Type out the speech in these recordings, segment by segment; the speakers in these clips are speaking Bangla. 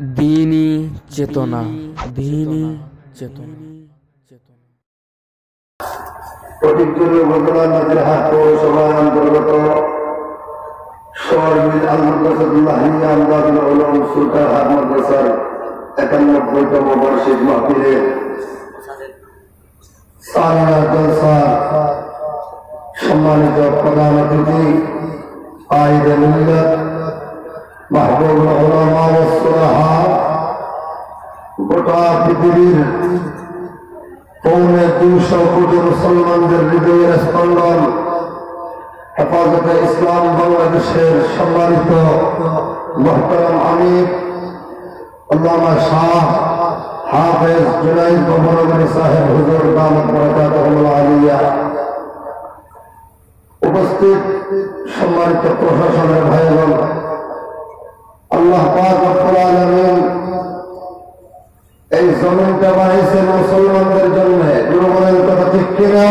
দীনি চেতনা, দীনি চেতনা। প্রতিজ্ঞার উপজেলা নাজিরহাট পৌরসভার অন্তর্গত শহরবিল আল মাদ্রাসাতুল্লাহিয়া আমদাদুল উলুম সুলতানহাট মাদ্রাসার ৯১তম বার্ষিক মাহফিলে সালানা জলসার সম্মানিত প্রধান অতিথি আইদে মিল্লাত মাহবুবুল উলামা ওয়াস সুলাহা, গোটা পৃথিবীর ২৫০ কোটি মুসলমানদের হৃদয়ের স্পন্দন হেফাজতে ইসলাম বাংলাদেশের সম্মানিত মুহতারাম আমির আল্লামা শাহ হাফেজ জুনাইদ ববরগনি সাহেব হুজুর দামাত বরকাতুহুল্লাহ আলিয়া, উপস্থিত সম্মানিত প্রশাসনের ভাইগণ, আল্লাহ পাক রব্বুল আলামিন এই জমিনটা বানিয়েছেন মুসলমানদের জন্য। গুরু বলেন কথা ঠিক কিনা?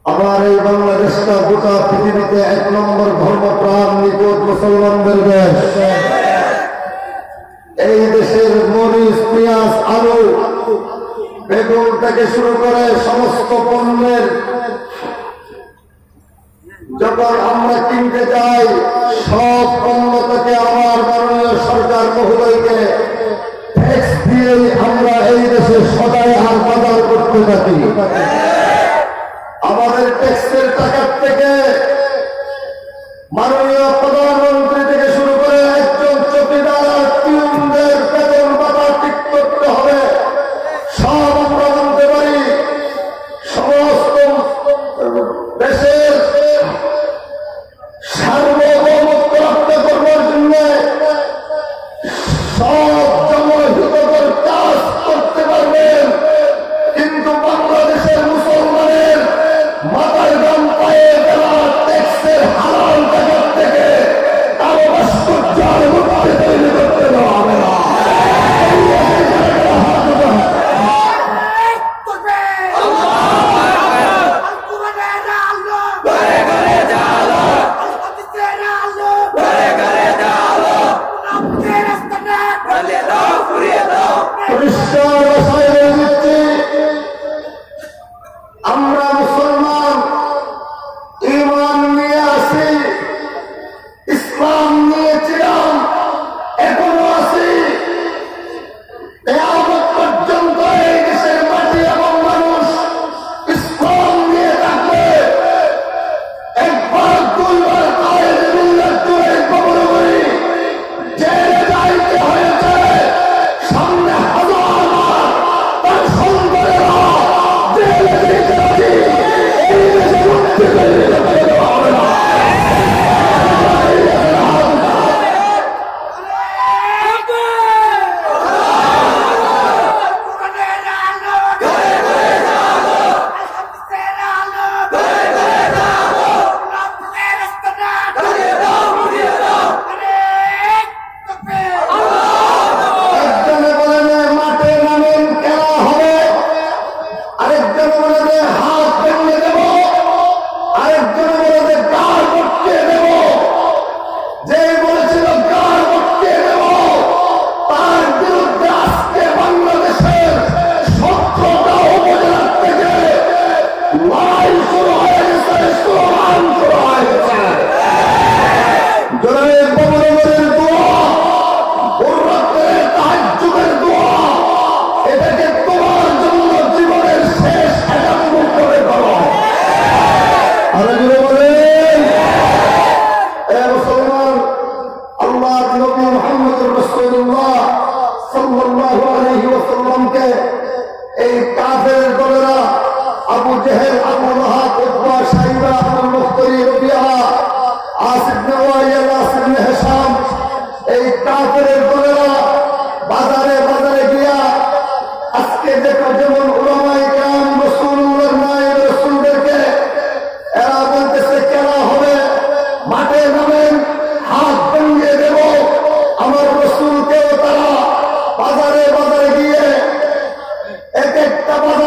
আবার এই বাংলাদেশটা গোটা পৃথিবীতে ১ নম্বর ধর্মপ্রাণ নিকট মুসলমানদের দেশ। এই দেশের মরিচ, পেঁয়াজ, আলু, বেগুন থেকে শুরু করে সমস্ত পণ্যের যখন আমরা কিনতে যাই, সব পণ্য থেকে আমার মাননীয় সরকার মহোদয়কে ট্যাক্স দিয়ে আমরা এই দেশে সদাই আর বাজার করতে থাকি। আমাদের ট্যাক্সের টাকার থেকে মাননীয় প্রধানমন্ত্রী থেকে শুরু করে একজন চৌকিদার আর পিয়নদের বেতন ভাতা ঠিক করতে হবে। সব আমরা মানতে পারি। সমস্ত দেশের সার্বভৌমত্ব রক্ষা করবার জন্য সব জনহিতকর কাজ করতে পারবেন, কিন্তু বাংলাদেশের মুসলমানের মাথায় দাম পায়ে দেওয়া ট্যাক্সের হালাল টাকার থেকে কারো ভাস্কর্য আর মূর্তি তৈরি করতে দেওয়া হবে না। আমরা মুসলমান ঈমান নিয়ে আসি, ইসলাম নিয়েছিলাম, এখনো আছি। কিয়ামত পর্যন্ত এই দেশের মাটি এবং মানুষ ইসলাম নিয়ে থাকবে। একবার দুইবার আইনে মিল্লাত জুড়ে কবর করি জেলে যাইতে হয়েছে। সামনে হাজার বার তার সন্তানেরা জেলে যেতে রাজি। এই দেশে মুক্তি তৈরি করতে দেওয়া হবে না। একজনে বলে যে মাঠে নামেন খেলা হবে, আরেকজনে বলে যে হাত ভেঙে দেব, আরেকজনে বলে যে গাড় মটকে দেব। যে বলেছিল গাড় মটকে দেব, তার বিরুদ্ধে আজকে বাংলাদেশের ১৭টা উপজেলার থেকে লড়াই শুরু হয়ে গেছে, স্লোগান শুরু হয়ে গেছে। জনাব ববরগনির দোয়া, ভোররাতের তাহাজ্জুদের দোয়া, এটাকে তোমার জন্য জীবনের শেষ একান্ত করে করো। আরো জোরে বলেন। এ মুসলমান, আল্লাহর নবী মুহাম্মদুর রাসূলুল্লাহ সাল্লাল্লাহু আলাইহি ওয়াসাল্লামকে এই কাফের দলেরা আবু জেহেল, আবু লাহাব, উতবা, শাইবা, আবুল মুখতারি, রবিয়া, আসিফ ইবনে ওয়াইল, আসিফ ইবনে হিশাম, এই কাফের দলেরা বাজারে বাজারে গিয়া আজকে দেখো যেমন উলামায়ে কেরাম রাসূলুল্লাহর নায়েব রাসূলদেরকে এরা বলতেছে খেলা হবে, মাঠে নামেন, হাত ভেঙে দেব। আমার রাসূলকেও তারা বাজারে বাজারে গিয়ে এক একটা বাজার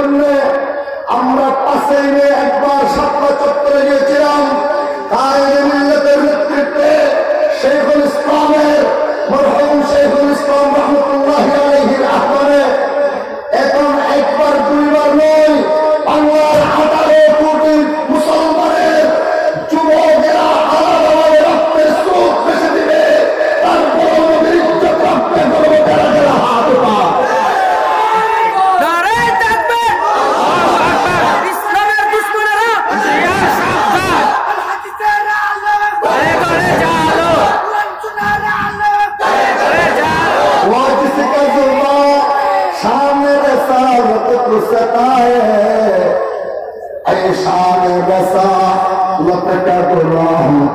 জন্য আমরা 5 মে একবার শাপলা চত্বরে গিয়েছিলাম। কায়েদে মিল্লাতের নেতৃত্বে শেখুল ইসলামের মরহুম শেখুল ইসলাম রহমতুল্লাহি আলাইহির আহ্বানে এখন একবার দুইবার নয়, বাংলার 18 কোটি মুসলমানের যুবকেরা আলাদাভাবে রক্তের স্রোত ফেসে দিবে। তারপর নবীর ইজ্জত রক্ষা করবো যারা যারা হাত উঠা।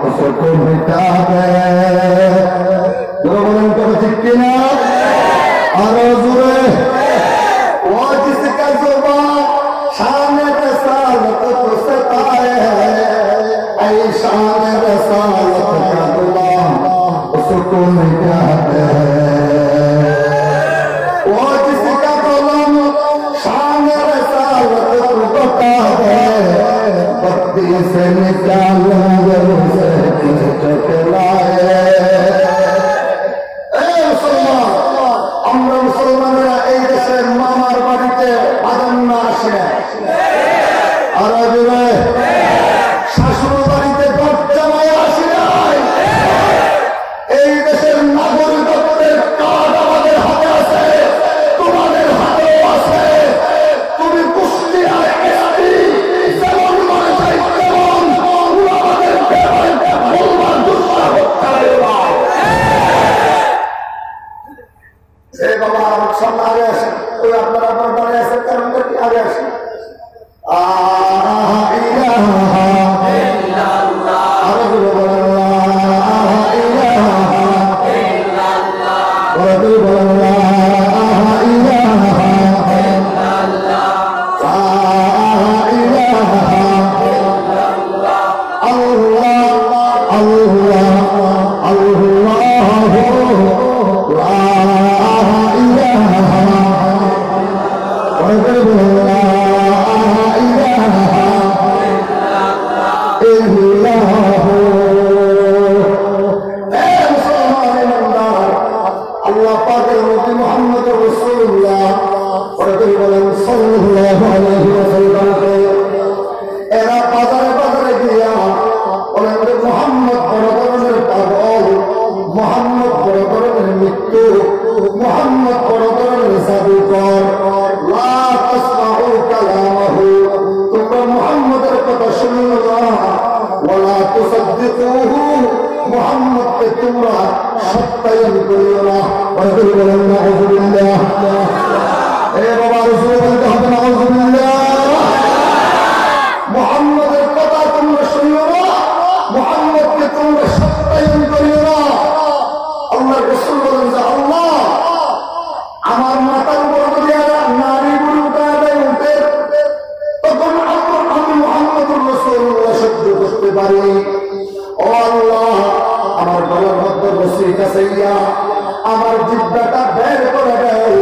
उसको मिटा दे किना और जुरे वो जिसका जुबान शान रसालत को सताए ऐ शान रसालत का गुलाम उसको मिटा दे वो जिसका गुलाम शान रसालत को बता दे बत्ती से निकालेंगे उसे আমরা মুসলমানেরা এই দেশের মামার বাড়িতে বাদান্ন আসে আর শাশুড় বাড়িতে জামাই আসি নাই। এই দেশের নাগরিকত্বের কার্ড আমাদের হাতে আছে, তোমাদের হাতেও আছে। তুমি কুষ্টিয়ায় এসপি যেমন মনে চাই তেমন আমাদের বলবার দুঃসাহস চালাইও না। বাবা আমার সামনে আগে আসেন, ওই আপনারা আপনার বাড়ি আসেন, কারণ কি আগে আসেন। আমার জিব্বাটা বের করে দেয়,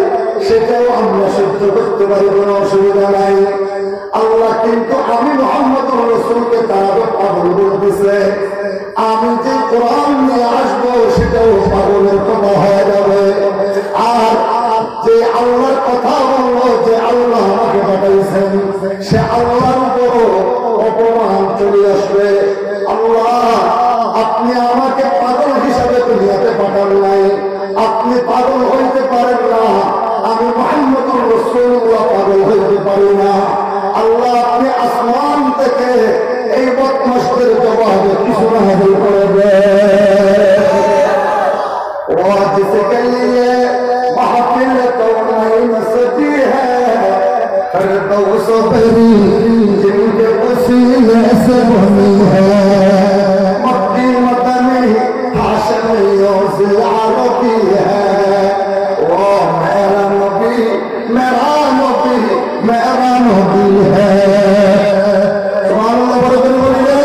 সেটাও আমরা সহ্য করতে পারি, কোনো অসুবিধা নাই। আল্লাহ কিন্তু আমি মুহাম্মদুর রাসূলকে তার পাগল বলতেছে, আমি যে কোরআন নিয়ে আসবো সেটাও পাগলের কথা হয়ে যাবে। আর যে আল্লাহর কথা বলবো, যে আল্লাহ আমাকে পাঠাইছেন, সে আল্লাহর উপর অপমান চলে আসবে। আল্লাহ আপনি আমাকে পাগল হিসাবে দুনিয়াতে পাঠান নাই, আপনি পাগল হইতে পারেন না, আমি মুহাম্মদুর রাসূলুল্লাহ পাগল হইতে পারি না। আল্লাহ আপনি আসমান থেকে এই বদমাশদের জবাবে কিছু নাযিল করে দেন। और जिसके लिए महफिल कौनैन सजी है, फिरदौस बरी जिनके वसीले से बनी है, मक्की मदनी हाशमियों से आरती है। वो मेरा नबी मेरा नबी मेरा नबी है। सुभान अल्लाह बरकत बोलिए।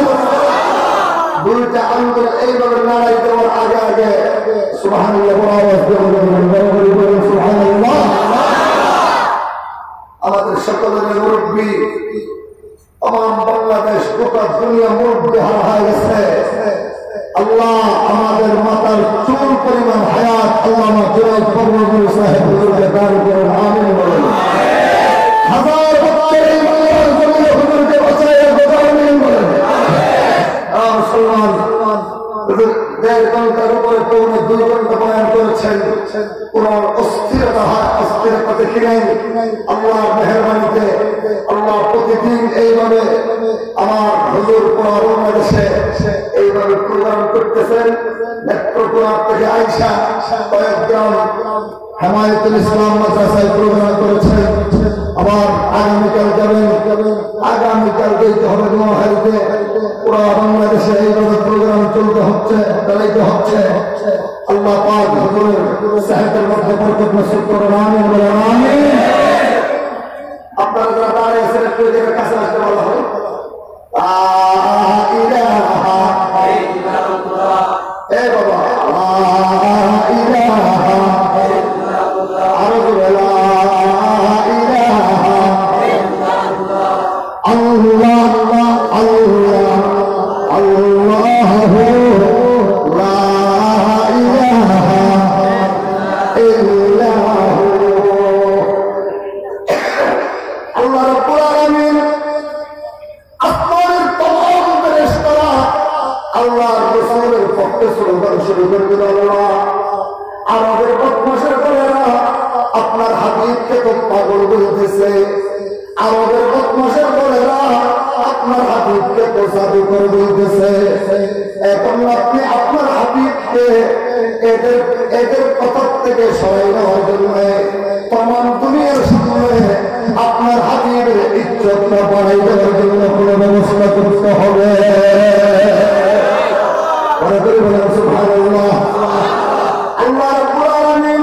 দুইটা আঙ্গুল এইভাবে নাড়াই দেওয়ার আগে আগে সুবহানাল্লাহ বড় আওয়াজ দিয়ে বলুন সুবহানাল্লাহ। আমাদের সকলের দুনিয়া মুখ বেহাল হয়ে গেছে। আল্লাহ আমাদের মাতার চুল পরিমাণ হায়াত আল্লামা জুনায়েদ বখরুল সাহেব হুজুরকে দান করুন, আমিন বলুন। হাজার বছর এই বাংলার জমিনে হুজুরকে বাঁচায় রাখুন, আমিন বলুন। মুসলমান দেড় ঘন্টার উপরে পৌনে 2 ঘন্টা বয়ান করেছেন, কোন অস্থিরতা দেখি নাই। আল্লাহর মেহেরবানিতে আল্লাহ প্রতিদিন এইভাবে আমার হুজুর পুরা বাংলাদেশে এইভাবে প্রোগ্রাম করতেছেন। নেত্রকোনা থেকে আইসা কয়েকজন হেমায়েতুল ইসলাম মাদ্রাসায় প্রোগ্রাম করেছেন। আবার আগামীকাল যাবেন, আগামীকাল যেতে হবে নোয়াখালীতে। পুরা বাংলাদেশে এইভাবে প্রোগ্রাম চলতে হচ্ছে, চালাইতে হচ্ছে। আল্লাহ পাক হুজুরের সাহেবের মধ্যে বরকত নসিব করুন, আমিন বলেন, আমিন। আপনারা যারা দাঁড়িয়ে আছেন একটু এদের কাছে আসতে বলা হয়। এ বাবা আরো জোরে লা ইলাহা আল্লাহ আল্লাহ আল্লাহু লা ইলাহা ইল্লাহু। আল্লাহ রাব্বুল আলামিন আসমানের তমাম ফেরেশতারা আল্লাহর রাসূলের পক্ষে স্লোগান শুরু করে দিল, আল্লাহ আরবের বদমাশের দলেরা আপনার হাবিবকে তো পাগল বলতেছে, আরবের বদমাশের দলেরা আপনার হাবিবকে তো জাদুকর বলতেছে। এখন আপনি আপনার হাবিবকে এদের কথা থেকে সরাই নেওয়ার জন্য তমাম দুনিয়ার সামনে আপনার হাবিবের ইজ্জতটা বাড়াই দেওয়ার জন্য কোনো ব্যবস্থা করতে হবে। সুবহানাল্লাহ। আল্লাহ রাব্বুল আলামিন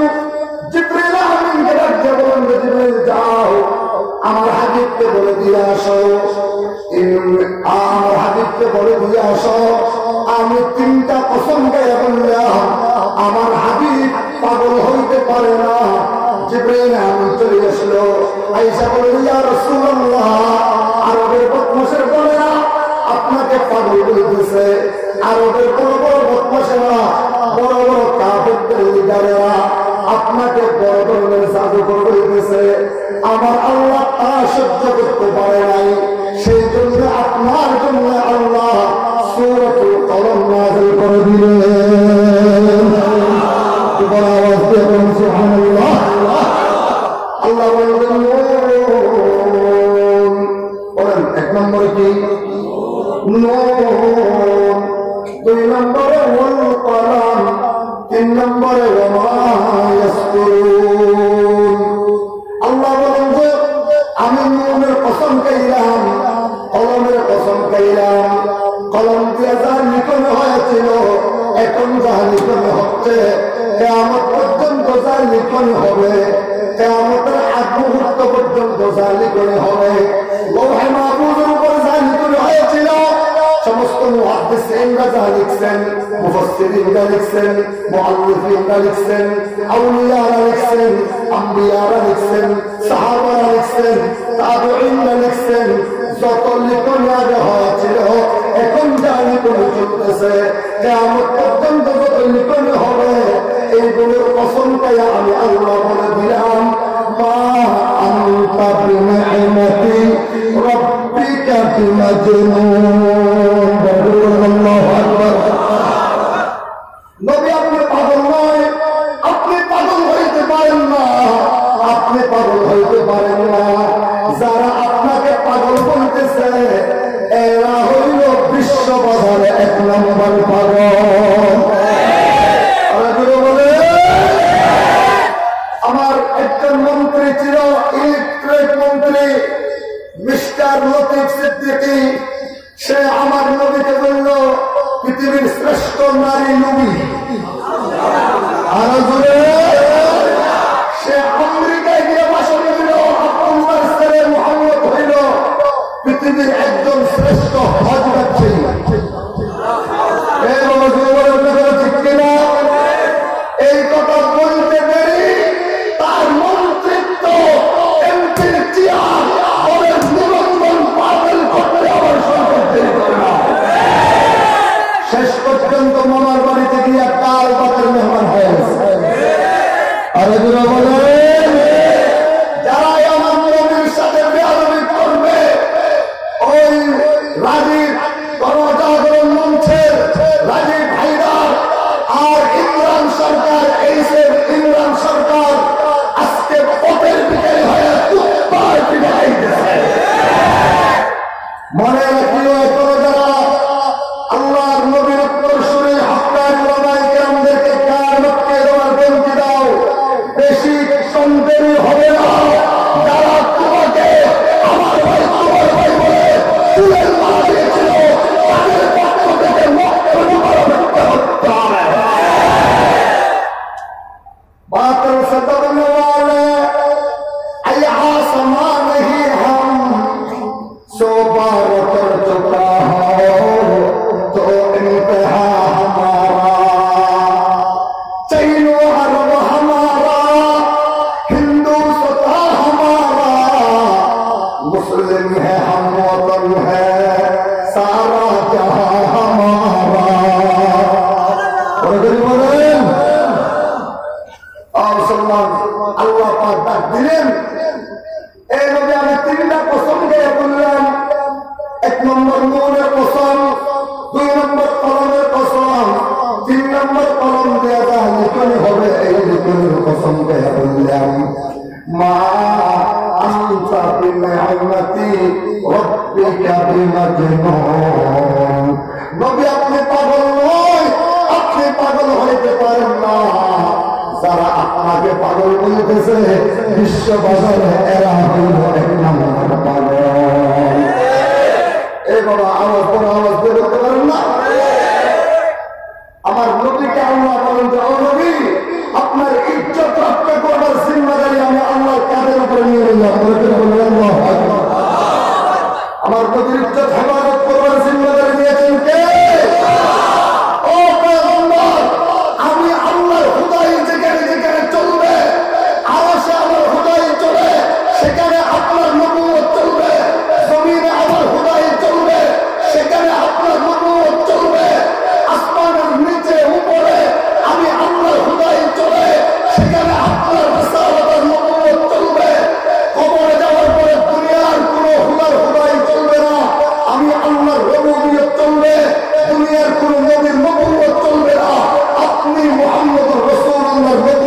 জিবরিল আমিনকে ডাকতে বলেন, জিবরিল যাও আমার হাবিবকে বলে দিয়ে আসো, আমার হাবিবকে বলে দিয়ে আসো আমি 3টা কসম গায়ে বললাম আমার হাবিব পাগল হইতে পারে না। জিবরিল আমিন চলে আসলো, আয়েশা বলল, ইয়া রাসূলুল্লাহ আরবের বদমাশের দলেরা আপনাকে পাগল বলতেছে, আরবের বড় বড় বদমাশেরা বড় বড় কাফেরদের লিডারেরা আপনাকে বড় ধরনের জাদুকর বলতেছে। আমার আল্লাহ তা সহ্য করতে পারে নাই, সেই জন্য আপনার জন্য আল্লাহ সূরাতুল কলম নাযিল করে দিলেন। বড় আওয়াজ দিয়ে বলুন সুবহানাল্লাহ। আল্লাহ বললেন, বলেন 1 নম্বরে কি নূন, 2 নম্বরে ওয়াল কলম, 3 নম্বরে ওয়া মা ইয়াসতুরুন। আল্লাহ বলেন যে আমি নূনের কসম খাইলাম, কলমের কসম খাইলাম। কলম দিয়ে যা লিখন হয়েছিল এখন যা লিখন হচ্ছে, কিয়ামত পর্যন্ত যা লিখন হবে, কিয়ামতের আগ মুহূর্ত পর্যন্ত যা লিখন হবে, লৌহে মাহফুজের উপর যা লিখন হয়েছিল সমস্ত মুহাদ্দিসিনরা যা লিখছেন, মুফাসসিরিনরা লিখছেন, মুআল্লিফিনরা লিখছেন, আউলিয়ারা লিখছেন, আম্বিয়ারা লিখছেন, সাহাবারা লিখছেন, তাবিঈনরা লিখছেন, যত লিখন আগে হয়েছিল এখন যা লিখন চলতেছে, কিয়ামত পর্যন্ত যত লিখন হবে এইগুলোর কসম খাইয়া আমি আল্লাহ বলে দিলাম, মা আনতা বিনি'মাতি রাব্বিকা বিমাজনুন। আল্লাহু আকবার। নবী আপনি পাগল নয়, আপনি পাগল হইতে পারেন না, আপনি পাগল হইতে পারেন না। যারা আপনাকে পাগল বলতেছে এরা হইল বিশ্ব বাজারে 1 নম্বর পাগল। আমার একজন মন্ত্রী ছিল, ইলেকট্রিক মন্ত্রী মিস্টার লতিফ সিদ্দিকী। সে আমার নবীকে বলল পৃথিবীর শ্রেষ্ঠ নারী নবী। আর সে আমেরিকায় গিয়ে ভাষণ দিল, আব্দুল্লাহর ছেলে মুহাম্মদ হইল পৃথিবীর একজন শ্রেষ্ঠ হজ ব্যবসায়ী। ঠিক কিনা? এই কথা বলতে দেরি তার মন্ত্রিত্ব এমপির চেয়ার নিবন্ধন বাতিল করতে আবার সরকার দেরি করে না। জোরে বলেন। যারা আমার নবীর সাথে বেয়াদবি করবে, ওই রাজীব গণজাগরণ মঞ্চের রাজীব হায়দার আর ইমরান সরকার, ইমরান সরকার আজকে পথের বিকারী হয়ে কুত্তার পিটাই দিয়েছে। মনে রাখিও, এখনো যারা আল্লাহর নবীর উত্তরসূরি হক্কানি ওলামায়ে কেরামদেরকে কার মক্কে দেওয়ার বলতে দাও, বেশি সন্দেহী হবে না। যারা তোমাকে আমার ভাই তোমার ভাই বলে তুলে মারা দিয়েছিল, তাদের পক্ষ থেকে মক্কা মুবারককে হত্যা হবে। बातिल से दबने वाले अय आसमां नहीं हम, सो बार कर चुका हो तो इंतहा हमारा, चैनो हरब हमारा, हिंदू स्वता हमारा, मुस्लिम है हम वतन है सारा जहां हमारा। আল্লাহ পাক ডাক দিলেন, এই নবী আমি তিনটা কসম দিয়ে বললাম। 1 নম্বর নূরের কসম, 2 নম্বর কলমের কসম, 3 নম্বর কলম দেয়া যা লিখনি হবে এই লিখনির কসম দিয়ে বললাম। মা আনতা বিনিআমতি রাব্বিকা বিমাজনুন। নবী আপনি পাগল নয়, আপনি পাগল হইতে পারেন না। যারা আপনাকে পাগল বলতেছে বিশ্ব বাজারে এরা হইল 1 নম্বর পাগল। এই বাবা আওয়াজ করে আওয়াজ দিয়ে বলতে পারেন না। আমার নবীকে আল্লাহ বলেন যে ও নবী, আপনার ইজ্জত রক্ষা করবার জিম্মাদারি আমি আল্লাহর কাঁধের উপরে নিয়ে নিলাম। আল্লাহু আকবার। আমার নবীর ইজ্জত হেফাজত করবার জিম্মাদারি নিয়েছেন কে? ও পয়গম্বর, আমি আল্লাহর হুদাই যেখানে যেখানে চলবে, আরশে আমার হুদাই চলে, সেখানে আপনার নবুয়ত চলবে। জমিনে আমার হুদাই চলবে, সেখানে আপনার নবুয়ত চলবে। আসমানের নিচে উপরে আমি আল্লাহর হুদাই চলে, সেখানে আপনার রিসালাতের নবুয়ত চলবে। কবরে যাওয়ার পরে দুনিয়ার কোনো হুদাই চলবে না, আমি আল্লাহর রবুবিয়ত চলবে। দুনিয়ার কোনো নবীর নবুয়ত চলবে না, আপনি মুহাম্মদুর রাসূলুল্লাহর নবুয়ত